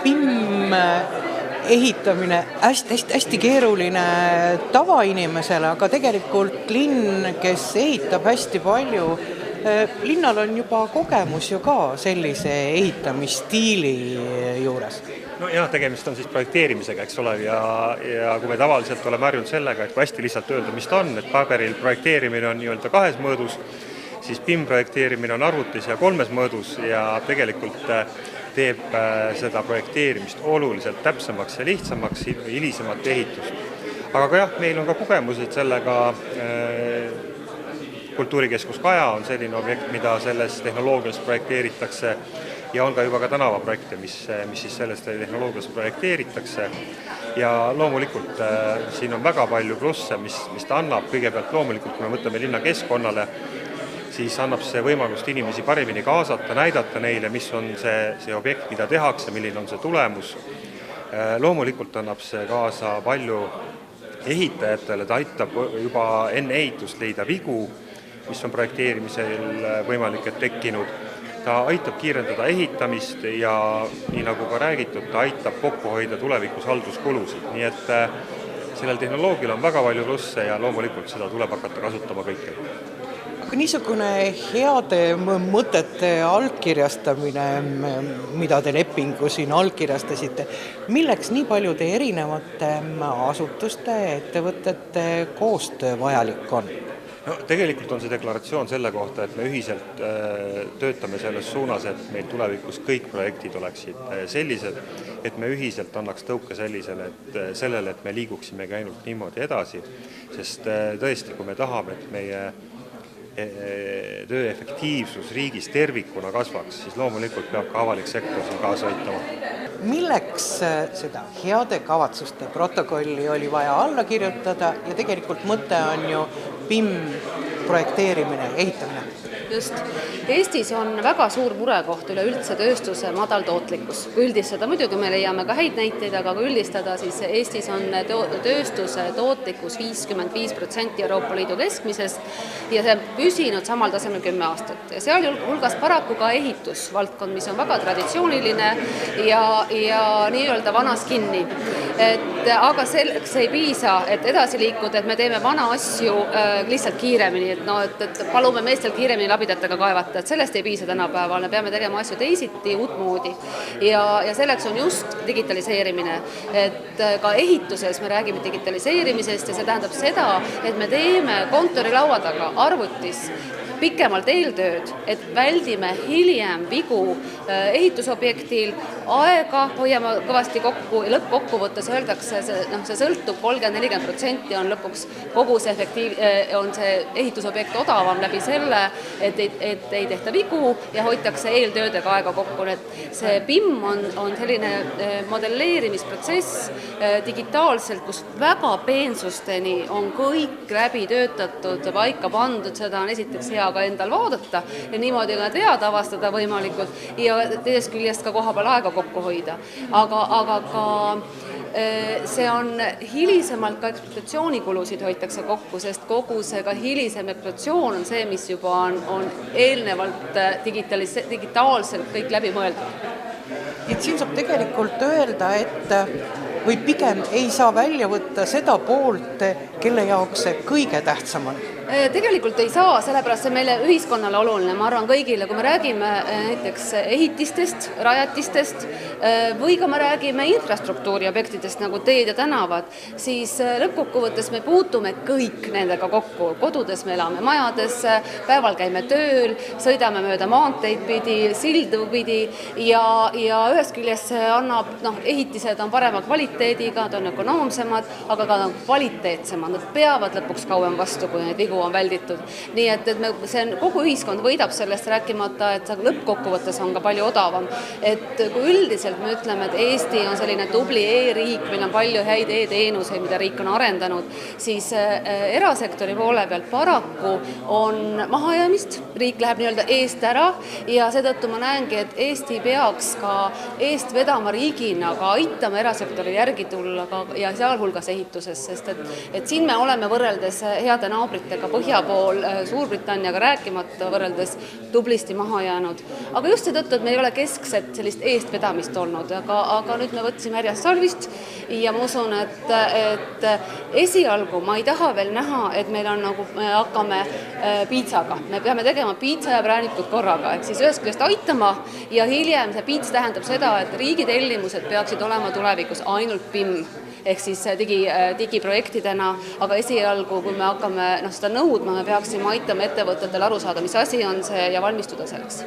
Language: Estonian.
PIM ehitamine hästi keeruline tavainimesele, aga tegelikult linn, kes ehitab hästi palju, linnal on juba kogemus ju ka sellise ehitamisstiili juures. No jah, tegemist on siis projekteerimisega, eks ole, ja kui me tavaliselt oleme harjunud sellega, et kui hästi lihtsalt öelda, mis ta on, et paberil projekteerimine on nii-öelda 2 mõõdus, siis PIM projekteerimine on arvutis ja 3 mõõdus ja tegelikult teeb seda projekteerimist oluliselt täpsemaks ja lihtsamaks, hilisemat ehitust. Aga ka jah, meil on ka kogemused sellega, Kultuurikeskus Kaja on selline objekt, mida selles tehnoloogias projekteeritakse ja on ka juba tänavaprojekte, mis siis selles tehnoloogias projekteeritakse. Ja loomulikult siin on väga palju plusse, mis ta annab. Kõigepealt loomulikult, kui me mõtleme linna keskkonnale, siis annab see võimalust inimesi paremini kaasata, näidata neile, mis on see objekt, mida tehakse, milline on see tulemus. Loomulikult annab see kaasa palju ehitajatele, ta aitab juba enne ehitust leida vigu, mis on projekteerimisel võimalik, et tekkinud. Ta aitab kiirendada ehitamist ja nii nagu ka räägitud, ta aitab kokku hoida tulevikus halduskulusid. Nii et sellel tehnoloogial on väga palju plusse ja loomulikult seda tuleb hakata kasutama kõikjal. Aga niisugune heade mõtete allkirjastamine, mida te lepingu siin allkirjastasite, milleks nii paljude erinevate asutuste, ettevõtete koostöö vajalik on? No, tegelikult on see deklaratsioon selle kohta, et me ühiselt töötame selles suunas, et meil tulevikus kõik projektid oleksid sellised, et me ühiselt annaks tõuke sellele, et me liiguksimegi ainult niimoodi edasi, sest tõesti, kui me tahame, et meie töö efektiivsus riigis tervikuna kasvaks, siis loomulikult peab ka avalik sektor siin kaasa aitama. Milleks seda heade kavatsuste protokolli oli vaja alla kirjutada ja tegelikult mõte on ju PIM projekteerimine, ehitamine? Just. Eestis on väga suur murekoht üleüldse tööstuse madal tootlikkus. Kui üldistada, muidugi me leiame ka häid näiteid, aga kui üldistada, siis Eestis on tööstuse tootlikkus 55% Euroopa Liidu keskmisest ja see on püsinud samal tasemel 10 aastat. Ja seal hulgas paraku ka ehitusvaldkond, mis on väga traditsiooniline ja nii-öelda vanas kinni. Aga selleks ei piisa, et edasi liikuda, et me teeme vana asju lihtsalt kiiremini, et palume meestel kiiremini labidatega kaevata, et sellest ei piisa tänapäeval, me peame tegema asju teisiti, uutmoodi. Ja selleks on just digitaliseerimine, et ka ehituses me räägime digitaliseerimisest ja see tähendab seda, et me teeme kontorilaua taga arvutis pikemalt eeltööd, et väldime hiljem vigu ehitusobjektil, aega hoiame kõvasti kokku ja lõppkokkuvõttes öeldakse, see sõltub 30-40% on lõpuks kogu on see ehitusobjekt odavam läbi selle, et ei tehta vigu ja hoitakse eeltöödega aega kokku. See PIM on selline modelleerimisprotsess digitaalselt, kus väga peensusteni on kõik läbi töötatud ja paika pandud, seda on esiteks hea ka endal vaadata ja niimoodi ka teada avastada võimalikult ja teisest küljest ka koha peal aega kokku hoida. Aga ka see on hilisemalt ka ekspluatatsiooninkulusid hoitakse kokku, sest kogu see ka hilisem ekspluatatsioon on see, mis juba on eelnevalt digitaalselt kõik läbi mõeldud. Et siin saab tegelikult öelda, et või pigem ei saa välja võtta seda poolt, kelle jaoks see kõige tähtsam on? Tegelikult ei saa, sellepärast see meile ühiskonnale oluline, ma arvan kõigile, kui me räägime näiteks ehitistest, rajatistest või ka me räägime infrastruktuuri objektidest nagu teed ja tänavad, siis lõppkokkuvõttes me puutume kõik nendega kokku. Kodudes me elame majades, päeval käime tööl, sõidame mööda maanteid pidi, sildu pidi ja ühest küljest see annab, ehitised on parema kvaliteediga, nad on ökonoomsemad, aga ka kvaliteetsemad, nad peavad lõpuks kauem vastu, kui neid vigu on välditud. Nii et kogu ühiskond võidab sellest rääkimata, et lõppkokkuvõttes on ka palju odavam. Et kui üldiselt me ütleme, et Eesti on selline tubli e-riik, meil on palju häid e-teenuseid, mida riik on arendanud, siis erasektori poole pealt paraku on mahajäämist riik läheb nii-öelda eest ära ja seetõttu ma näengi, et Eesti peaks ka eest vedama riigina, ka aitama erasektori järgi tulla ja sealhulgas ehituses, sest et siin me oleme võrreldes heade naabritega põhja pool, Suurbritanniaga rääkimata võrreldes tublisti maha jäänud. Aga just seetõttu, et me ei ole keskset sellist eestvedamist olnud, aga nüüd me võtsime järjest salvist ja ma usun, et esialgu ma ei taha veel näha, et meil on nagu me hakkame piitsaga. Me peame tegema piitsa ja präänikut korraga, ehk siis ühest küljest aitama ja hiljem see piits tähendab seda, et riigi tellimused peaksid olema tulevikus ainult BIM ehk siis digiprojektidena, aga esialgu, kui me hakkame seda nõudma, me peaksime aitama ettevõtetel aru saada, mis asi on see ja valmistuda selleks.